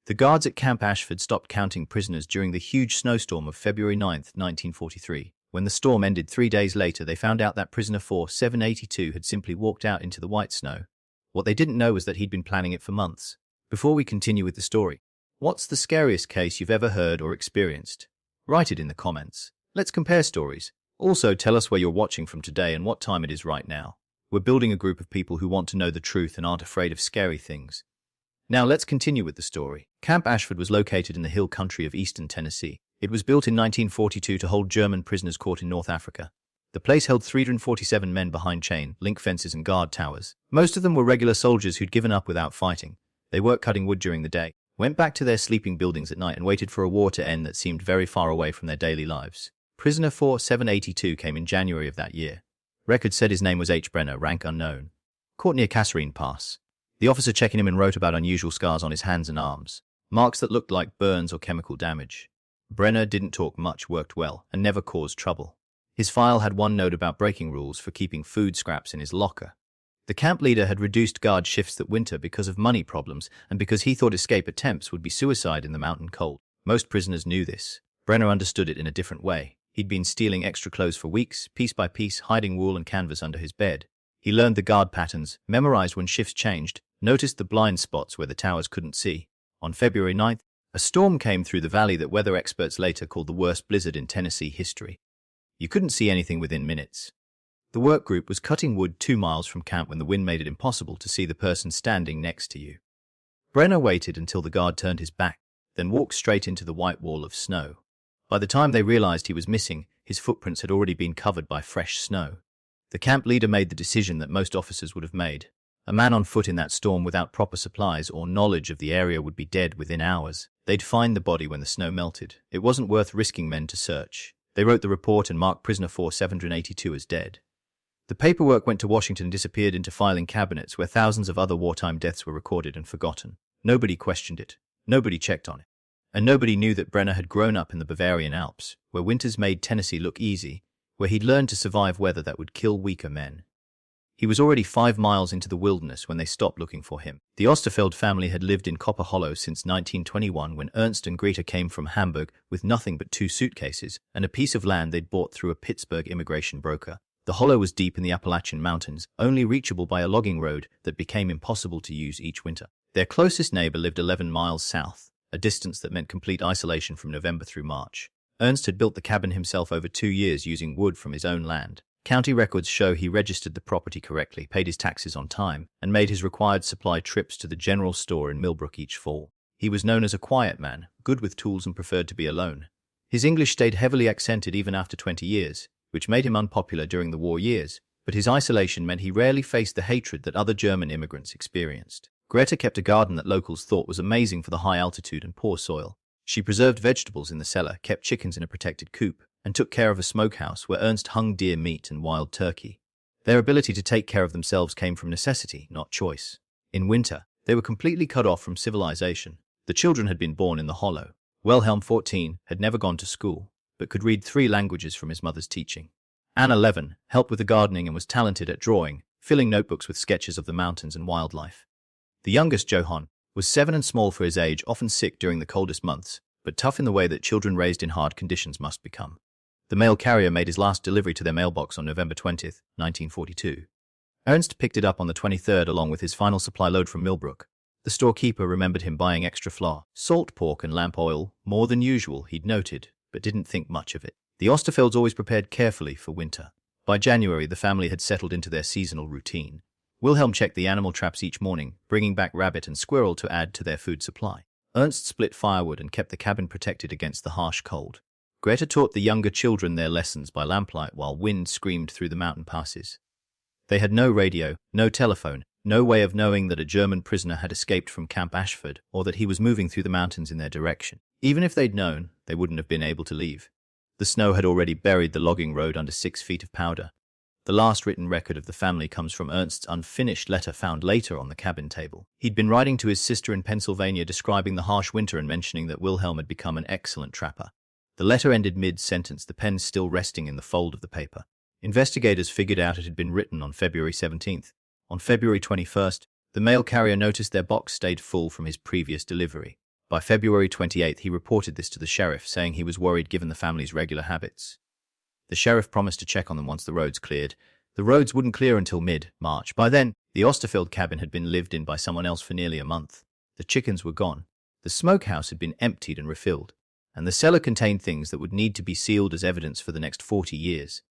The guards at Camp Ashford stopped counting prisoners during the huge snowstorm of February 9, 1943. When the storm ended 3 days later, they found out that prisoner 4782 had simply walked out into the white snow. What they didn't know was that he'd been planning it for months. Before we continue with the story, what's the scariest case you've ever heard or experienced? Write it in the comments. Let's compare stories. Also, tell us where you're watching from today and what time it is right now. We're building a group of people who want to know the truth and aren't afraid of scary things. Now let's continue with the story. Camp Ashford was located in the hill country of eastern Tennessee. It was built in 1942 to hold German prisoners caught in North Africa. The place held 347 men behind chain link fences and guard towers. Most of them were regular soldiers who'd given up without fighting. They worked cutting wood during the day, went back to their sleeping buildings at night, and waited for a war to end that seemed very far away from their daily lives. Prisoner 4782 came in January of that year. Records said his name was H. Brenner, rank unknown. Caught near Kasserine Pass. The officer checking him in wrote about unusual scars on his hands and arms, marks that looked like burns or chemical damage. Brenner didn't talk much, worked well, and never caused trouble. His file had one note about breaking rules for keeping food scraps in his locker. The camp leader had reduced guard shifts that winter because of money problems and because he thought escape attempts would be suicide in the mountain cold. Most prisoners knew this. Brenner understood it in a different way. He'd been stealing extra clothes for weeks, piece by piece, hiding wool and canvas under his bed. He learned the guard patterns, memorized when shifts changed, noticed the blind spots where the towers couldn't see. On February 9th, a storm came through the valley that weather experts later called the worst blizzard in Tennessee history. You couldn't see anything within minutes. The work group was cutting wood 2 miles from camp when the wind made it impossible to see the person standing next to you. Brenner waited until the guard turned his back, then walked straight into the white wall of snow. By the time they realized he was missing, his footprints had already been covered by fresh snow. The camp leader made the decision that most officers would have made. A man on foot in that storm without proper supplies or knowledge of the area would be dead within hours. They'd find the body when the snow melted. It wasn't worth risking men to search. They wrote the report and marked prisoner 4782 as dead. The paperwork went to Washington and disappeared into filing cabinets where thousands of other wartime deaths were recorded and forgotten. Nobody questioned it. Nobody checked on it. And nobody knew that Brenner had grown up in the Bavarian Alps, where winters made Tennessee look easy, where he'd learned to survive weather that would kill weaker men. He was already 5 miles into the wilderness when they stopped looking for him. The Osterfeld family had lived in Copper Hollow since 1921 when Ernst and Greta came from Hamburg with nothing but 2 suitcases and a piece of land they'd bought through a Pittsburgh immigration broker. The hollow was deep in the Appalachian Mountains, only reachable by a logging road that became impossible to use each winter. Their closest neighbor lived 11 miles south, a distance that meant complete isolation from November through March. Ernst had built the cabin himself over 2 years using wood from his own land. County records show he registered the property correctly, paid his taxes on time, and made his required supply trips to the general store in Millbrook each fall. He was known as a quiet man, good with tools and preferred to be alone. His English stayed heavily accented even after 20 years, which made him unpopular during the war years, but his isolation meant he rarely faced the hatred that other German immigrants experienced. Greta kept a garden that locals thought was amazing for the high altitude and poor soil. She preserved vegetables in the cellar, kept chickens in a protected coop, and took care of a smokehouse where Ernst hung deer meat and wild turkey. Their ability to take care of themselves came from necessity, not choice. In winter, they were completely cut off from civilization. The children had been born in the hollow. Wilhelm, 14, had never gone to school, but could read 3 languages from his mother's teaching. Anne, 11, helped with the gardening and was talented at drawing, filling notebooks with sketches of the mountains and wildlife. The youngest, Johann, was 7 and small for his age, often sick during the coldest months, but tough in the way that children raised in hard conditions must become. The mail carrier made his last delivery to their mailbox on November 20, 1942. Ernst picked it up on the 23rd along with his final supply load from Millbrook. The storekeeper remembered him buying extra flour, salt pork and lamp oil, more than usual, he'd noted, but didn't think much of it. The Osterfelds always prepared carefully for winter. By January, the family had settled into their seasonal routine. Wilhelm checked the animal traps each morning, bringing back rabbit and squirrel to add to their food supply. Ernst split firewood and kept the cabin protected against the harsh cold. Greta taught the younger children their lessons by lamplight while wind screamed through the mountain passes. They had no radio, no telephone, no way of knowing that a German prisoner had escaped from Camp Ashford or that he was moving through the mountains in their direction. Even if they'd known, they wouldn't have been able to leave. The snow had already buried the logging road under 6 feet of powder. The last written record of the family comes from Ernst's unfinished letter found later on the cabin table. He'd been writing to his sister in Pennsylvania describing the harsh winter and mentioning that Wilhelm had become an excellent trapper. The letter ended mid-sentence, the pen still resting in the fold of the paper. Investigators figured out it had been written on February 17th. On February 21st, the mail carrier noticed their box stayed full from his previous delivery. By February 28th, he reported this to the sheriff, saying he was worried given the family's regular habits. The sheriff promised to check on them once the roads cleared. The roads wouldn't clear until mid-March. By then, the Osterfeld cabin had been lived in by someone else for nearly a month. The chickens were gone. The smokehouse had been emptied and refilled, and the cellar contained things that would need to be sealed as evidence for the next 40 years.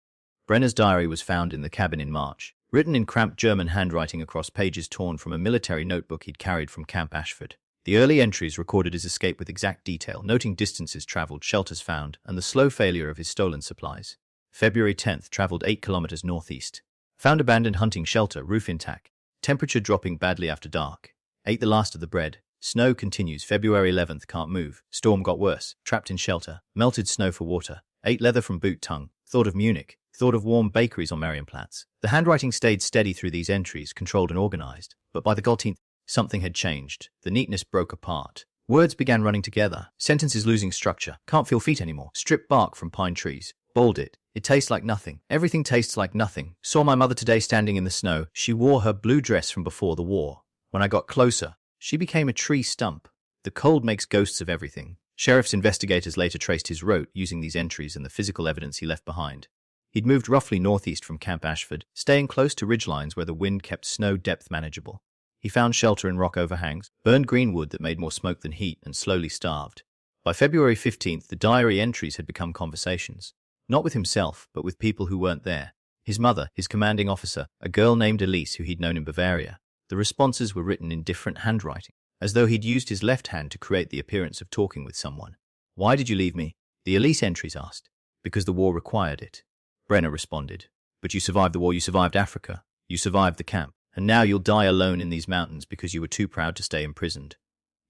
Brenner's diary was found in the cabin in March, written in cramped German handwriting across pages torn from a military notebook he'd carried from Camp Ashford. The early entries recorded his escape with exact detail, noting distances traveled, shelters found, and the slow failure of his stolen supplies. February 10th, traveled 8 kilometers northeast. Found abandoned hunting shelter, roof intact. Temperature dropping badly after dark. Ate the last of the bread. Snow continues. February 11th, can't move. Storm got worse. Trapped in shelter. Melted snow for water. Ate leather from boot tongue. Thought of Munich. Thought of warm bakeries on Marienplatz. The handwriting stayed steady through these entries, controlled and organized. But by the 13th, something had changed. The neatness broke apart. Words began running together. Sentences losing structure. Can't feel feet anymore. Stripped bark from pine trees. Boiled it. It tastes like nothing. Everything tastes like nothing. Saw my mother today standing in the snow. She wore her blue dress from before the war. When I got closer, she became a tree stump. The cold makes ghosts of everything. Sheriff's investigators later traced his route using these entries and the physical evidence he left behind. He'd moved roughly northeast from Camp Ashford, staying close to ridgelines where the wind kept snow depth manageable. He found shelter in rock overhangs, burned green wood that made more smoke than heat, and slowly starved. By February 15th, the diary entries had become conversations. Not with himself, but with people who weren't there. His mother, his commanding officer, a girl named Elise who he'd known in Bavaria. The responses were written in different handwriting, as though he'd used his left hand to create the appearance of talking with someone. "Why did you leave me?" the Elise entries asked. "Because the war required it." Brenner responded. "But you survived the war, you survived Africa, you survived the camp, and now you'll die alone in these mountains because you were too proud to stay imprisoned."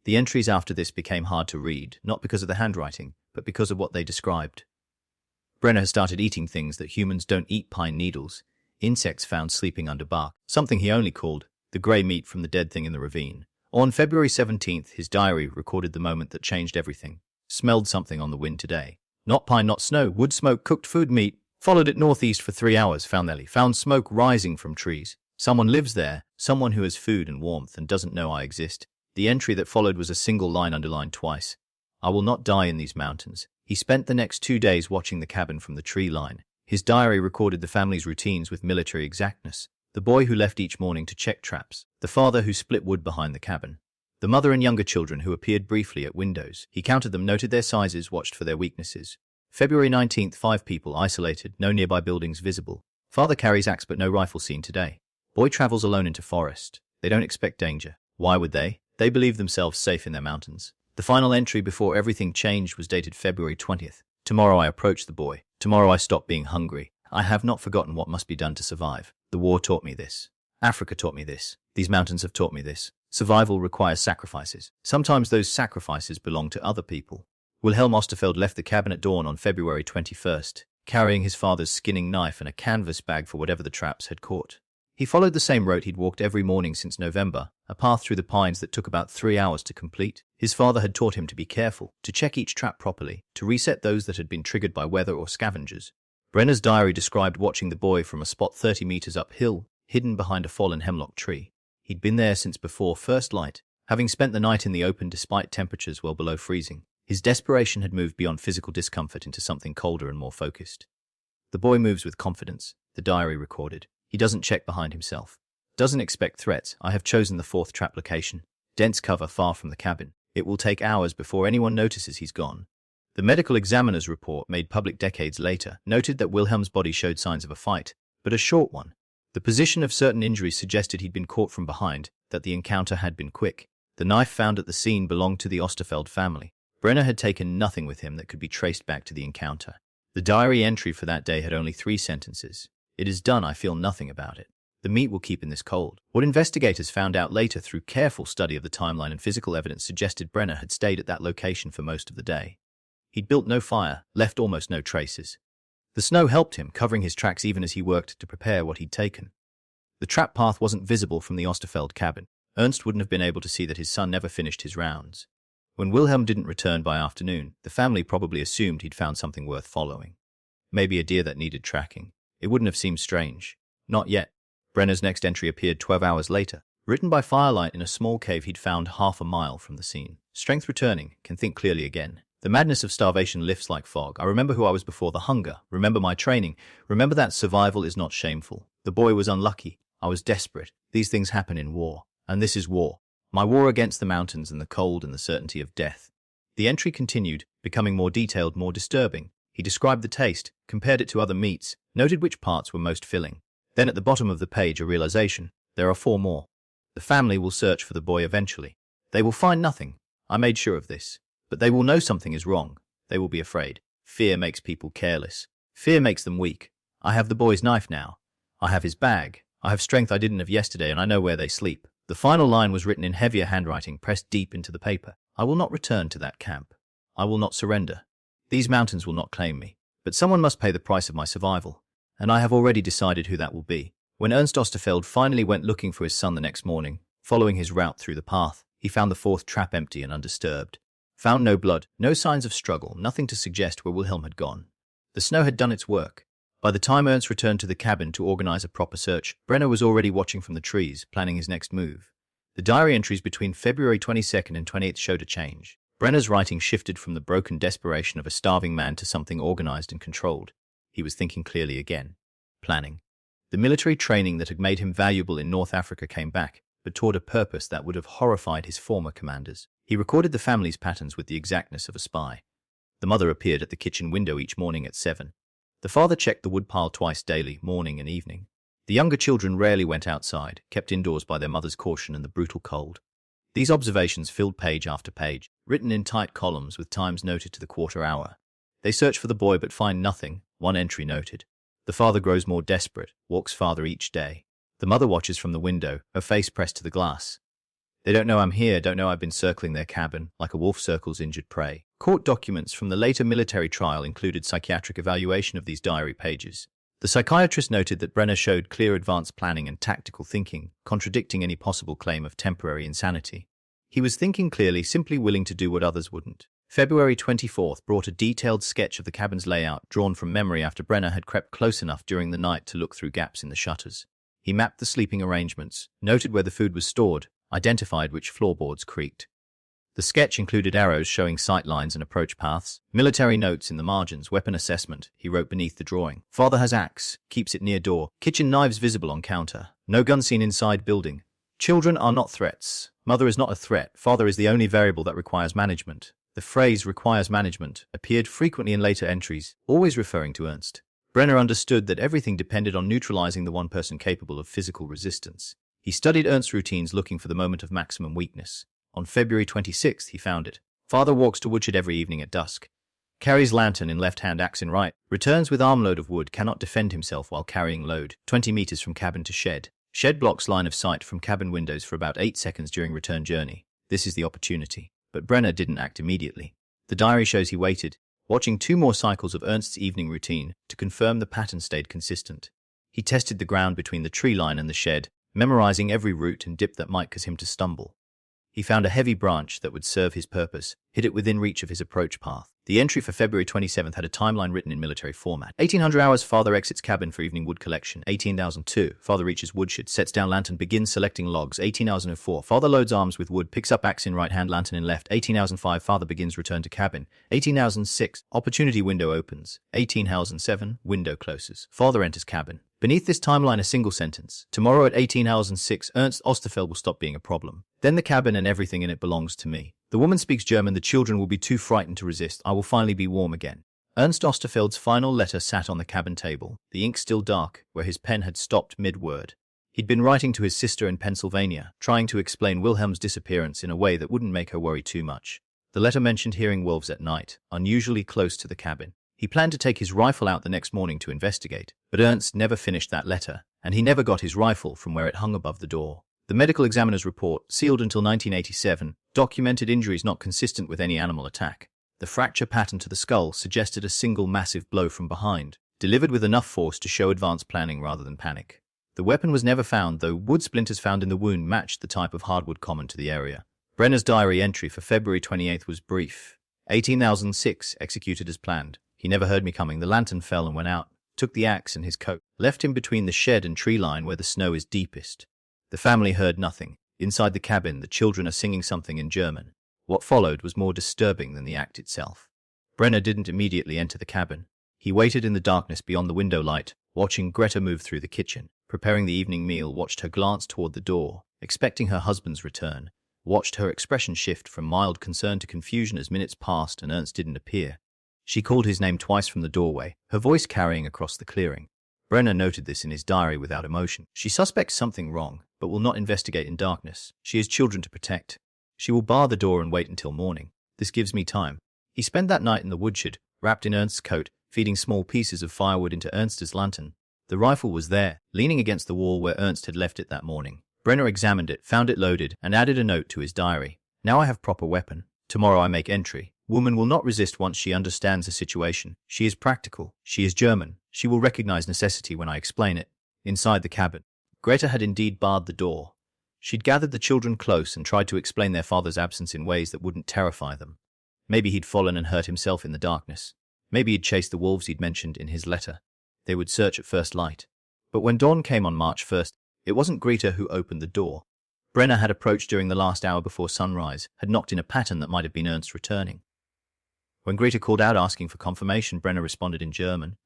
The entries after this became hard to read, not because of the handwriting, but because of what they described. Brenner has started eating things that humans don't eat: pine needles, insects found sleeping under bark, something he only called the grey meat from the dead thing in the ravine. On February 17th, his diary recorded the moment that changed everything. Smelled something on the wind today. Not pine, not snow, wood smoke, cooked food, meat. Followed it northeast for 3 hours, found smoke rising from trees. Someone lives there, someone who has food and warmth and doesn't know I exist. The entry that followed was a single line underlined twice. "I will not die in these mountains." He spent the next 2 days watching the cabin from the tree line. His diary recorded the family's routines with military exactness. The boy who left each morning to check traps. The father who split wood behind the cabin. The mother and younger children who appeared briefly at windows. He counted them, noted their sizes, watched for their weaknesses. February 19th, 5 people isolated, no nearby buildings visible. Father carries axe but no rifle seen today. Boy travels alone into forest. They don't expect danger. Why would they? They believe themselves safe in their mountains. The final entry before everything changed was dated February 20th. "Tomorrow I approached the boy. Tomorrow I stopped being hungry. I have not forgotten what must be done to survive. The war taught me this. Africa taught me this. These mountains have taught me this. Survival requires sacrifices. Sometimes those sacrifices belong to other people." Wilhelm Osterfeld left the cabin at dawn on February 21st, carrying his father's skinning knife and a canvas bag for whatever the traps had caught. He followed the same route he'd walked every morning since November, a path through the pines that took about 3 hours to complete. His father had taught him to be careful, to check each trap properly, to reset those that had been triggered by weather or scavengers. Brenner's diary described watching the boy from a spot 30 meters uphill, hidden behind a fallen hemlock tree. He'd been there since before first light, having spent the night in the open despite temperatures well below freezing. His desperation had moved beyond physical discomfort into something colder and more focused. "The boy moves with confidence," the diary recorded. "He doesn't check behind himself. Doesn't expect threats. I have chosen the 4th trap location. Dense cover far from the cabin. It will take hours before anyone notices he's gone." The medical examiner's report, made public decades later, noted that Wilhelm's body showed signs of a fight, but a short one. The position of certain injuries suggested he'd been caught from behind, that the encounter had been quick. The knife found at the scene belonged to the Osterfeld family. Brenner had taken nothing with him that could be traced back to the encounter. The diary entry for that day had only 3 sentences. "It is done, I feel nothing about it. The meat will keep in this cold." What investigators found out later through careful study of the timeline and physical evidence suggested Brenner had stayed at that location for most of the day. He'd built no fire, left almost no traces. The snow helped him, covering his tracks even as he worked to prepare what he'd taken. The trap path wasn't visible from the Osterfeld cabin. Ernst wouldn't have been able to see that his son never finished his rounds. When Wilhelm didn't return by afternoon, the family probably assumed he'd found something worth following. Maybe a deer that needed tracking. It wouldn't have seemed strange. Not yet. Brenner's next entry appeared 12 hours later, written by firelight in a small cave he'd found half a mile from the scene. Strength returning, can think clearly again. The madness of starvation lifts like fog. I remember who I was before the hunger. Remember my training. Remember that survival is not shameful. The boy was unlucky. I was desperate. These things happen in war. And this is war. My war against the mountains and the cold and the certainty of death. The entry continued, becoming more detailed, more disturbing. He described the taste, compared it to other meats, noted which parts were most filling. Then at the bottom of the page a realization. There are 4 more. The family will search for the boy eventually. They will find nothing. I made sure of this. But they will know something is wrong. They will be afraid. Fear makes people careless. Fear makes them weak. I have the boy's knife now. I have his bag. I have strength I didn't have yesterday, and I know where they sleep. The final line was written in heavier handwriting, pressed deep into the paper. I will not return to that camp. I will not surrender. These mountains will not claim me. But someone must pay the price of my survival. And I have already decided who that will be. When Ernst Osterfeld finally went looking for his son the next morning, following his route through the path, he found the 4th trap empty and undisturbed. Found no blood, no signs of struggle, nothing to suggest where Wilhelm had gone. The snow had done its work. By the time Ernst returned to the cabin to organize a proper search, Brenner was already watching from the trees, planning his next move. The diary entries between February 22nd and 28th showed a change. Brenner's writing shifted from the broken desperation of a starving man to something organized and controlled. He was thinking clearly again. Planning. The military training that had made him valuable in North Africa came back, but toward a purpose that would have horrified his former commanders. He recorded the family's patterns with the exactness of a spy. The mother appeared at the kitchen window each morning at 7. The father checked the woodpile twice daily, morning and evening. The younger children rarely went outside, kept indoors by their mother's caution and the brutal cold. These observations filled page after page, written in tight columns with times noted to the quarter hour. They search for the boy but find nothing, one entry noted. The father grows more desperate, walks farther each day. The mother watches from the window, her face pressed to the glass. They don't know I'm here, don't know I've been circling their cabin, like a wolf circles injured prey. Court documents from the later military trial included psychiatric evaluation of these diary pages. The psychiatrist noted that Brenner showed clear advanced planning and tactical thinking, contradicting any possible claim of temporary insanity. He was thinking clearly, simply willing to do what others wouldn't. February 24th brought a detailed sketch of the cabin's layout, drawn from memory after Brenner had crept close enough during the night to look through gaps in the shutters. He mapped the sleeping arrangements, noted where the food was stored, identified which floorboards creaked. The sketch included arrows showing sight lines and approach paths, military notes in the margins, weapon assessment, he wrote beneath the drawing. Father has axe, keeps it near door, kitchen knives visible on counter, no gun seen inside building. Children are not threats. Mother is not a threat. Father is the only variable that requires management. The phrase requires management appeared frequently in later entries, always referring to Ernst. Brenner understood that everything depended on neutralizing the one person capable of physical resistance. He studied Ernst's routines looking for the moment of maximum weakness. On February 26th, he found it. Father walks to woodshed every evening at dusk. Carries lantern in left hand, axe in right. Returns with armload of wood, cannot defend himself while carrying load. 20 meters from cabin to shed. Shed blocks line of sight from cabin windows for about 8 seconds during return journey. This is the opportunity. But Brenner didn't act immediately. The diary shows he waited, watching 2 more cycles of Ernst's evening routine to confirm the pattern stayed consistent. He tested the ground between the tree line and the shed, memorizing every root and dip that might cause him to stumble. He found a heavy branch that would serve his purpose, hid it within reach of his approach path. The entry for February 27th had a timeline written in military format. 1800 hours, father exits cabin for evening wood collection. 18,002, father reaches woodshed, sets down lantern, begins selecting logs. 18,004, father loads arms with wood, picks up axe in right hand, lantern in left. 18,005, father begins return to cabin. 18,006, opportunity window opens. 18,007, window closes. Father enters cabin. Beneath this timeline a single sentence. Tomorrow at 18,006, Ernst Osterfeld will stop being a problem. Then the cabin and everything in it belongs to me. The woman speaks German, the children will be too frightened to resist. I will finally be warm again. Ernst Osterfeld's final letter sat on the cabin table, the ink still dark, where his pen had stopped mid-word. He'd been writing to his sister in Pennsylvania, trying to explain Wilhelm's disappearance in a way that wouldn't make her worry too much. The letter mentioned hearing wolves at night, unusually close to the cabin. He planned to take his rifle out the next morning to investigate, but Ernst never finished that letter, and he never got his rifle from where it hung above the door. The medical examiner's report, sealed until 1987, documented injuries not consistent with any animal attack. The fracture pattern to the skull suggested a single massive blow from behind, delivered with enough force to show advanced planning rather than panic. The weapon was never found, though wood splinters found in the wound matched the type of hardwood common to the area. Brenner's diary entry for February 28th was brief. 18,006, executed as planned. He never heard me coming. The lantern fell and went out, took the axe and his coat, left him between the shed and tree line where the snow is deepest. The family heard nothing. Inside the cabin, the children are singing something in German. What followed was more disturbing than the act itself. Brenner didn't immediately enter the cabin. He waited in the darkness beyond the window light, watching Greta move through the kitchen, preparing the evening meal, watched her glance toward the door, expecting her husband's return, watched her expression shift from mild concern to confusion as minutes passed and Ernst didn't appear. She called his name twice from the doorway, her voice carrying across the clearing. Brenner noted this in his diary without emotion. She suspects something wrong, but will not investigate in darkness. She has children to protect. She will bar the door and wait until morning. This gives me time. He spent that night in the woodshed, wrapped in Ernst's coat, feeding small pieces of firewood into Ernst's lantern. The rifle was there, leaning against the wall where Ernst had left it that morning. Brenner examined it, found it loaded, and added a note to his diary. Now I have proper weapon. Tomorrow I make entry. Woman will not resist once she understands the situation. She is practical. She is German. She will recognize necessity when I explain it. Inside the cabin, Greta had indeed barred the door. She'd gathered the children close and tried to explain their father's absence in ways that wouldn't terrify them. Maybe he'd fallen and hurt himself in the darkness. Maybe he'd chased the wolves he'd mentioned in his letter. They would search at first light. But when dawn came on March 1st, it wasn't Greta who opened the door. Brenner had approached during the last hour before sunrise, had knocked in a pattern that might have been Ernst returning. When Greta called out asking for confirmation, Brenner responded in German.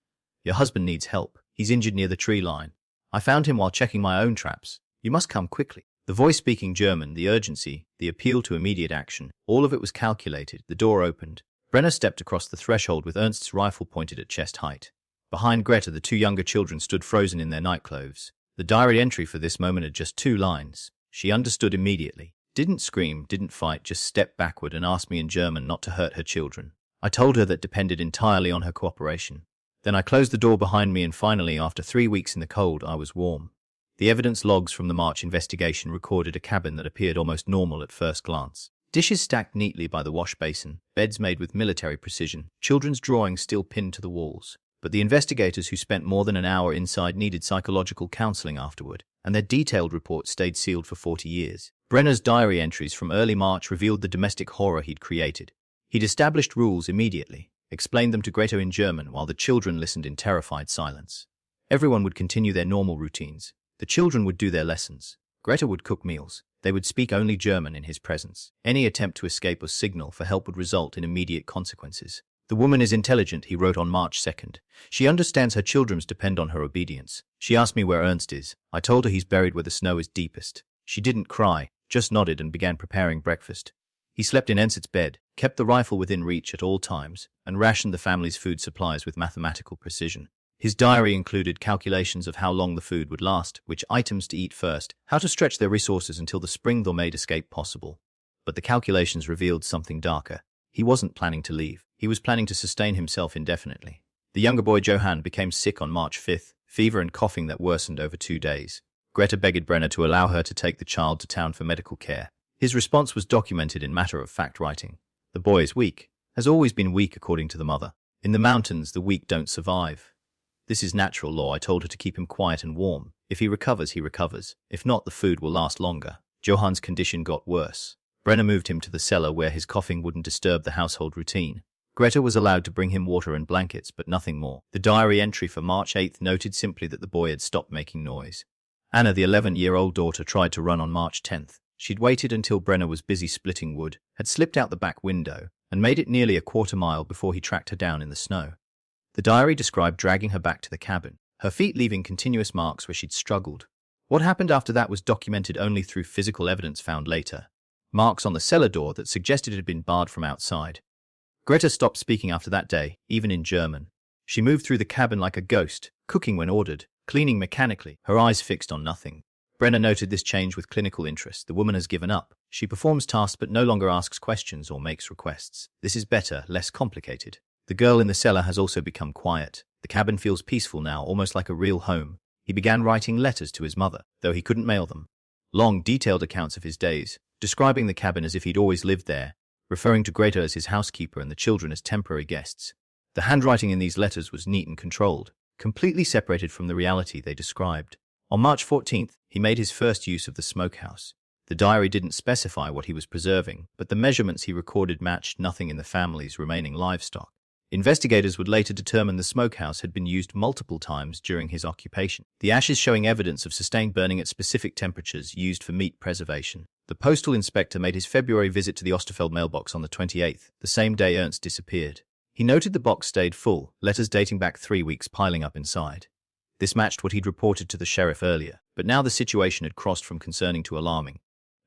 Your husband needs help. He's injured near the tree line. I found him while checking my own traps. You must come quickly. The voice speaking German, the urgency, the appeal to immediate action, all of it was calculated. The door opened. Brenner stepped across the threshold with Ernst's rifle pointed at chest height. Behind Greta, the two younger children stood frozen in their nightclothes. The diary entry for this moment had just 2 lines. She understood immediately. Didn't scream, didn't fight, just stepped backward and asked me in German not to hurt her children. I told her that depended entirely on her cooperation. Then I closed the door behind me and finally, after 3 weeks in the cold, I was warm. The evidence logs from the March investigation recorded a cabin that appeared almost normal at first glance. Dishes stacked neatly by the wash basin, beds made with military precision, children's drawings still pinned to the walls. But the investigators who spent more than an hour inside needed psychological counseling afterward, and their detailed report stayed sealed for 40 years. Brenner's diary entries from early March revealed the domestic horror he'd created. He'd established rules immediately, explained them to Greta in German while the children listened in terrified silence. Everyone would continue their normal routines. The children would do their lessons. Greta would cook meals. They would speak only German in his presence. Any attempt to escape or signal for help would result in immediate consequences. The woman is intelligent, he wrote on March 2nd. She understands her children depend on her obedience. She asked me where Ernst is. I told her he's buried where the snow is deepest. She didn't cry, just nodded and began preparing breakfast. He slept in Ernst's bed, kept the rifle within reach at all times, and rationed the family's food supplies with mathematical precision. His diary included calculations of how long the food would last, which items to eat first, how to stretch their resources until the spring or May escape possible. But the calculations revealed something darker. He wasn't planning to leave. He was planning to sustain himself indefinitely. The younger boy Johann became sick on March 5th, fever and coughing that worsened over 2 days. Greta begged Brenner to allow her to take the child to town for medical care. His response was documented in matter-of-fact writing. The boy is weak, has always been weak according to the mother. In the mountains, the weak don't survive. This is natural law. I told her to keep him quiet and warm. If he recovers, he recovers. If not, the food will last longer. Johann's condition got worse. Brenner moved him to the cellar where his coughing wouldn't disturb the household routine. Greta was allowed to bring him water and blankets, but nothing more. The diary entry for March 8th noted simply that the boy had stopped making noise. Anna, the 11-year-old daughter, tried to run on March 10th. She'd waited until Brenner was busy splitting wood, had slipped out the back window, and made it nearly a quarter mile before he tracked her down in the snow. The diary described dragging her back to the cabin, her feet leaving continuous marks where she'd struggled. What happened after that was documented only through physical evidence found later. Marks on the cellar door that suggested it had been barred from outside. Greta stopped speaking after that day, even in German. She moved through the cabin like a ghost, cooking when ordered, cleaning mechanically, her eyes fixed on nothing. Brenner noted this change with clinical interest. The woman has given up. She performs tasks but no longer asks questions or makes requests. This is better, less complicated. The girl in the cellar has also become quiet. The cabin feels peaceful now, almost like a real home. He began writing letters to his mother, though he couldn't mail them. Long, detailed accounts of his days, describing the cabin as if he'd always lived there, referring to Greta as his housekeeper and the children as temporary guests. The handwriting in these letters was neat and controlled, completely separated from the reality they described. On March 14th, he made his first use of the smokehouse. The diary didn't specify what he was preserving, but the measurements he recorded matched nothing in the family's remaining livestock. Investigators would later determine the smokehouse had been used multiple times during his occupation, the ashes showing evidence of sustained burning at specific temperatures used for meat preservation. The postal inspector made his February visit to the Osterfeld mailbox on the 28th, the same day Ernst disappeared. He noted the box stayed full, letters dating back 3 weeks piling up inside. This matched what he'd reported to the sheriff earlier, but now the situation had crossed from concerning to alarming.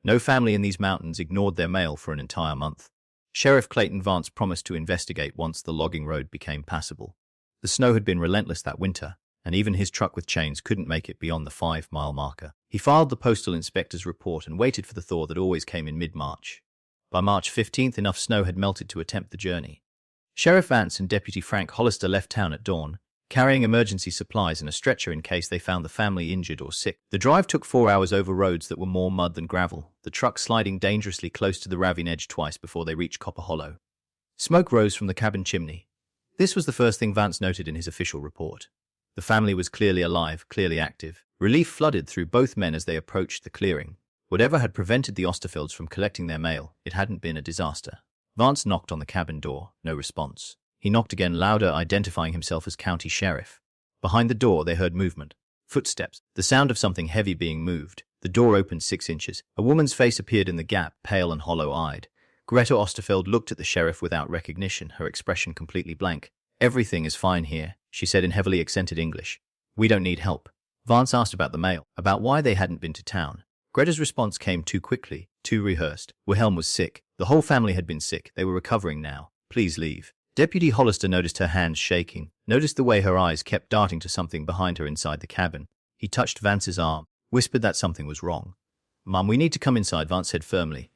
No family in these mountains ignored their mail for an entire month. Sheriff Clayton Vance promised to investigate once the logging road became passable. The snow had been relentless that winter, and even his truck with chains couldn't make it beyond the 5-mile marker. He filed the postal inspector's report and waited for the thaw that always came in mid-March. By March 15th, enough snow had melted to attempt the journey. Sheriff Vance and Deputy Frank Hollister left town at dawn, carrying emergency supplies and a stretcher in case they found the family injured or sick. The drive took 4 hours over roads that were more mud than gravel, the truck sliding dangerously close to the ravine edge twice before they reached Copper Hollow. Smoke rose from the cabin chimney. This was the first thing Vance noted in his official report. The family was clearly alive, clearly active. Relief flooded through both men as they approached the clearing. Whatever had prevented the Osterfelds from collecting their mail, it hadn't been a disaster. Vance knocked on the cabin door, no response. He knocked again, louder, identifying himself as county sheriff. Behind the door, they heard movement. Footsteps. The sound of something heavy being moved. The door opened 6 inches. A woman's face appeared in the gap, pale and hollow-eyed. Greta Osterfeld looked at the sheriff without recognition, her expression completely blank. "Everything is fine here," she said in heavily accented English. "We don't need help." Vance asked about the mail, about why they hadn't been to town. Greta's response came too quickly, too rehearsed. Wilhelm was sick. The whole family had been sick. They were recovering now. Please leave. Deputy Hollister noticed her hands shaking, noticed the way her eyes kept darting to something behind her inside the cabin. He touched Vance's arm, whispered that something was wrong. "Mum, we need to come inside," Vance said firmly.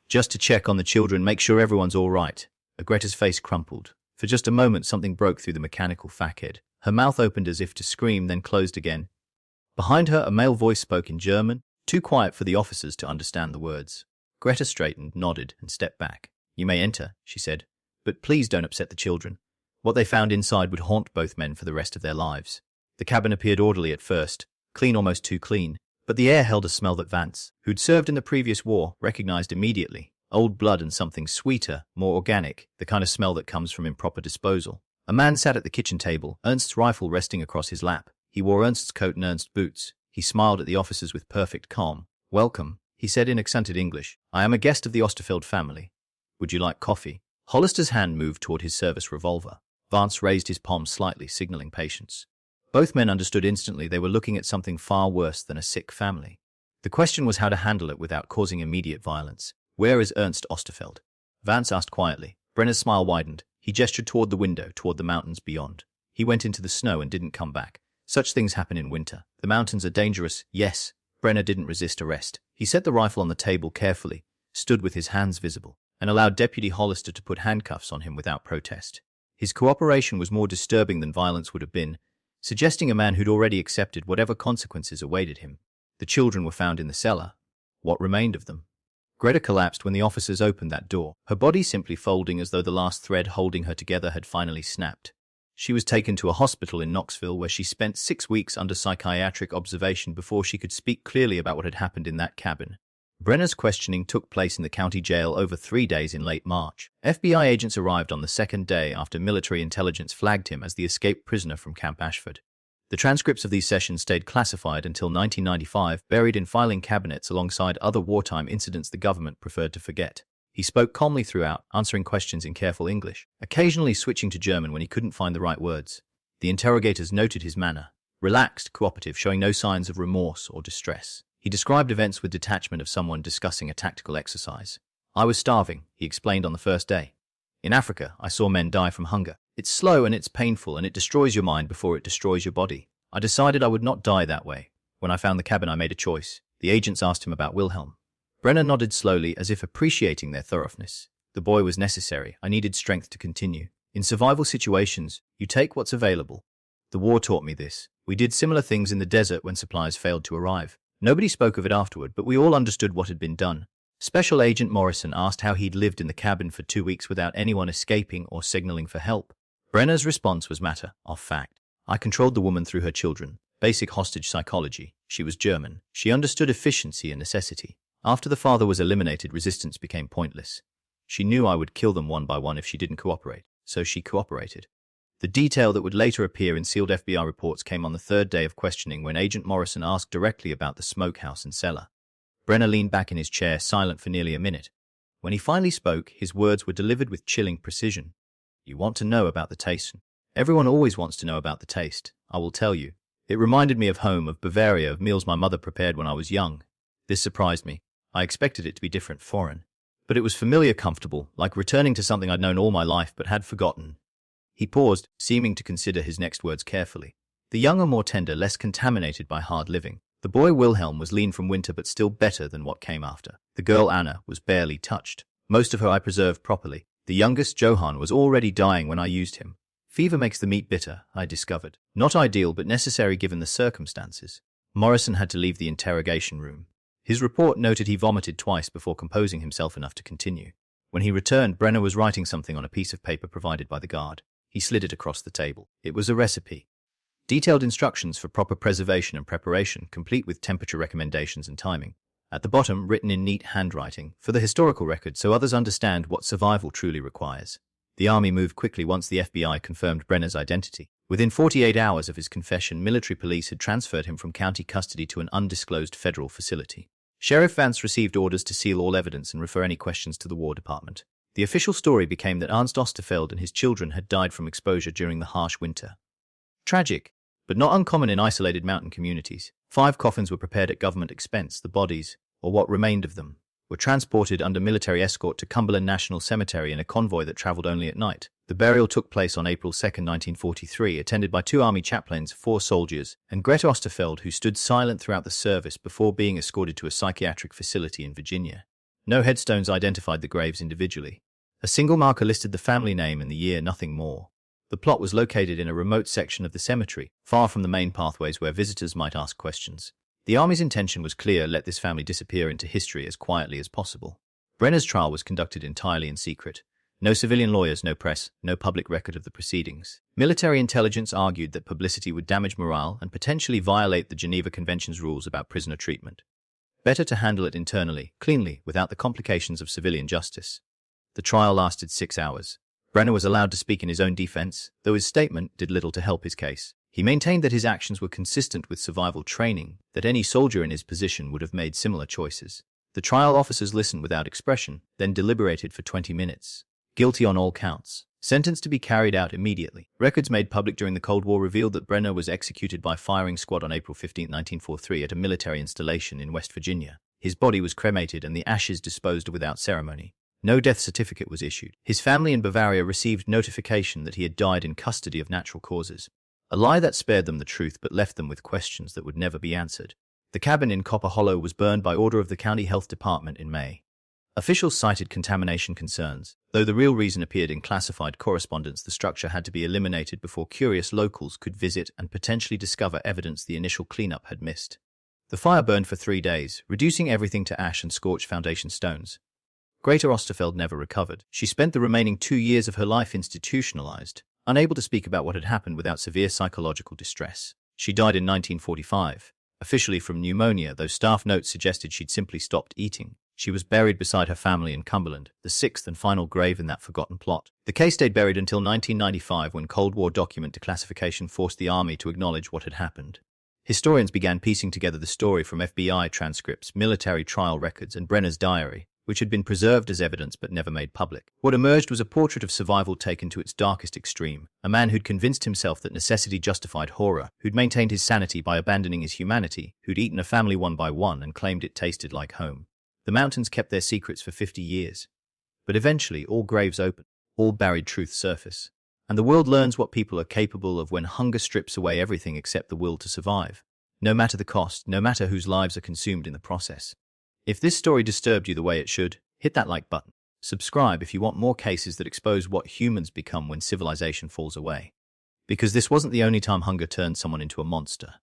"Just to check on the children, make sure everyone's all right." Greta's face crumpled. For just a moment, something broke through the mechanical facade. Her mouth opened as if to scream, then closed again. Behind her, a male voice spoke in German, too quiet for the officers to understand the words. Greta straightened, nodded, and stepped back. "You may enter," she said. "But please don't upset the children." What they found inside would haunt both men for the rest of their lives. The cabin appeared orderly at first, clean, almost too clean, but the air held a smell that Vance, who'd served in the previous war, recognized immediately. Old blood and something sweeter, more organic, the kind of smell that comes from improper disposal. A man sat at the kitchen table, Ernst's rifle resting across his lap. He wore Ernst's coat and Ernst's boots. He smiled at the officers with perfect calm. "Welcome," he said in accented English. "I am a guest of the Osterfeld family. Would you like coffee?" Hollister's hand moved toward his service revolver. Vance raised his palm slightly, signaling patience. Both men understood instantly they were looking at something far worse than a sick family. The question was how to handle it without causing immediate violence. "Where is Ernst Osterfeld?" Vance asked quietly. Brenner's smile widened. He gestured toward the window, toward the mountains beyond. "He went into the snow and didn't come back. Such things happen in winter. The mountains are dangerous." "Yes." Brenner didn't resist arrest. He set the rifle on the table carefully, stood with his hands visible, and allowed Deputy Hollister to put handcuffs on him without protest. His cooperation was more disturbing than violence would have been, suggesting a man who'd already accepted whatever consequences awaited him. The children were found in the cellar. What remained of them? Greta collapsed when the officers opened that door, her body simply folding as though the last thread holding her together had finally snapped. She was taken to a hospital in Knoxville where she spent 6 weeks under psychiatric observation before she could speak clearly about what had happened in that cabin. Brenner's questioning took place in the county jail over 3 days in late March. FBI agents arrived on the second day after military intelligence flagged him as the escaped prisoner from Camp Ashford. The transcripts of these sessions stayed classified until 1995, buried in filing cabinets alongside other wartime incidents the government preferred to forget. He spoke calmly throughout, answering questions in careful English, occasionally switching to German when he couldn't find the right words. The interrogators noted his manner, relaxed, cooperative, showing no signs of remorse or distress. He described events with detachment of someone discussing a tactical exercise. "I was starving," he explained on the first day. "In Africa, I saw men die from hunger. It's slow and it's painful and it destroys your mind before it destroys your body. I decided I would not die that way. When I found the cabin, I made a choice." The agents asked him about Wilhelm. Brenner nodded slowly, as if appreciating their thoroughness. "The boy was necessary. I needed strength to continue. In survival situations, you take what's available. The war taught me this. We did similar things in the desert when supplies failed to arrive. Nobody spoke of it afterward, but we all understood what had been done." Special Agent Morrison asked how he'd lived in the cabin for 2 weeks without anyone escaping or signaling for help. Brenner's response was matter of fact. "I controlled the woman through her children. Basic hostage psychology. She was German. She understood efficiency and necessity. After the father was eliminated, resistance became pointless. She knew I would kill them one by one if she didn't cooperate. so she cooperated. The detail that would later appear in sealed FBI reports came on the third day of questioning when Agent Morrison asked directly about the smokehouse and cellar. Brenner leaned back in his chair, silent for nearly a minute. When he finally spoke, his words were delivered with chilling precision. "You want to know about the taste? Everyone always wants to know about the taste. I will tell you. It reminded me of home, of Bavaria, of meals my mother prepared when I was young. This surprised me. I expected it to be different, foreign. But it was familiar, comfortable, like returning to something I'd known all my life but had forgotten." He paused, seeming to consider his next words carefully. The younger, more tender, less contaminated by hard living. The boy Wilhelm was lean from winter but still better than what came after. The girl Anna was barely touched. Most of her I preserved properly. The youngest, Johann, was already dying when I used him. Fever makes the meat bitter, I discovered. Not ideal but necessary given the circumstances. Morrison had to leave the interrogation room. His report noted he vomited twice before composing himself enough to continue. When he returned, Brenner was writing something on a piece of paper provided by the guard. He slid it across the table. It was a recipe. Detailed instructions for proper preservation and preparation, complete with temperature recommendations and timing. At the bottom, written in neat handwriting, for the historical record so others understand what survival truly requires. The army moved quickly once the FBI confirmed Brenner's identity. Within 48 hours of his confession, military police had transferred him from county custody to an undisclosed federal facility. Sheriff Vance received orders to seal all evidence and refer any questions to the War Department. The official story became that Ernst Osterfeld and his children had died from exposure during the harsh winter. Tragic, but not uncommon in isolated mountain communities. 5 coffins were prepared at government expense. The bodies, or what remained of them, were transported under military escort to Cumberland National Cemetery in a convoy that traveled only at night. The burial took place on April 2, 1943, attended by 2 army chaplains, 4 soldiers, and Greta Osterfeld, who stood silent throughout the service before being escorted to a psychiatric facility in Virginia. No headstones identified the graves individually. A single marker listed the family name and the year, nothing more. The plot was located in a remote section of the cemetery, far from the main pathways where visitors might ask questions. The army's intention was clear: let this family disappear into history as quietly as possible. Brenner's trial was conducted entirely in secret. No civilian lawyers, no press, no public record of the proceedings. Military intelligence argued that publicity would damage morale and potentially violate the Geneva Convention's rules about prisoner treatment. Better to handle it internally, cleanly, without the complications of civilian justice. The trial lasted 6 hours. Brenner was allowed to speak in his own defense, though his statement did little to help his case. He maintained that his actions were consistent with survival training, that any soldier in his position would have made similar choices. The trial officers listened without expression, then deliberated for 20 minutes. Guilty on all counts. Sentence to be carried out immediately. Records made public during the Cold War revealed that Brenner was executed by firing squad on April 15, 1943 at a military installation in West Virginia. His body was cremated and the ashes disposed of without ceremony. No death certificate was issued. His family in Bavaria received notification that he had died in custody of natural causes. A lie that spared them the truth but left them with questions that would never be answered. The cabin in Copper Hollow was burned by order of the county health department in May. Officials cited contamination concerns. Though the real reason appeared in classified correspondence, the structure had to be eliminated before curious locals could visit and potentially discover evidence the initial cleanup had missed. The fire burned for 3 days, reducing everything to ash and scorched foundation stones. Greta Osterfeld never recovered. She spent the remaining 2 years of her life institutionalized, unable to speak about what had happened without severe psychological distress. She died in 1945, officially from pneumonia, though staff notes suggested she'd simply stopped eating. She was buried beside her family in Cumberland, the 6th and final grave in that forgotten plot. The case stayed buried until 1995, when Cold War document declassification forced the army to acknowledge what had happened. Historians began piecing together the story from FBI transcripts, military trial records, and Brenner's diary, which had been preserved as evidence but never made public. What emerged was a portrait of survival taken to its darkest extreme, a man who'd convinced himself that necessity justified horror, who'd maintained his sanity by abandoning his humanity, who'd eaten a family one by one and claimed it tasted like home. The mountains kept their secrets for 50 years. But eventually, all graves open, all buried truths surface. And the world learns what people are capable of when hunger strips away everything except the will to survive. No matter the cost, no matter whose lives are consumed in the process. If this story disturbed you the way it should, hit that like button. Subscribe if you want more cases that expose what humans become when civilization falls away. Because this wasn't the only time hunger turned someone into a monster.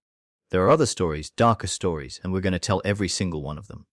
There are other stories, darker stories, and we're going to tell every single one of them.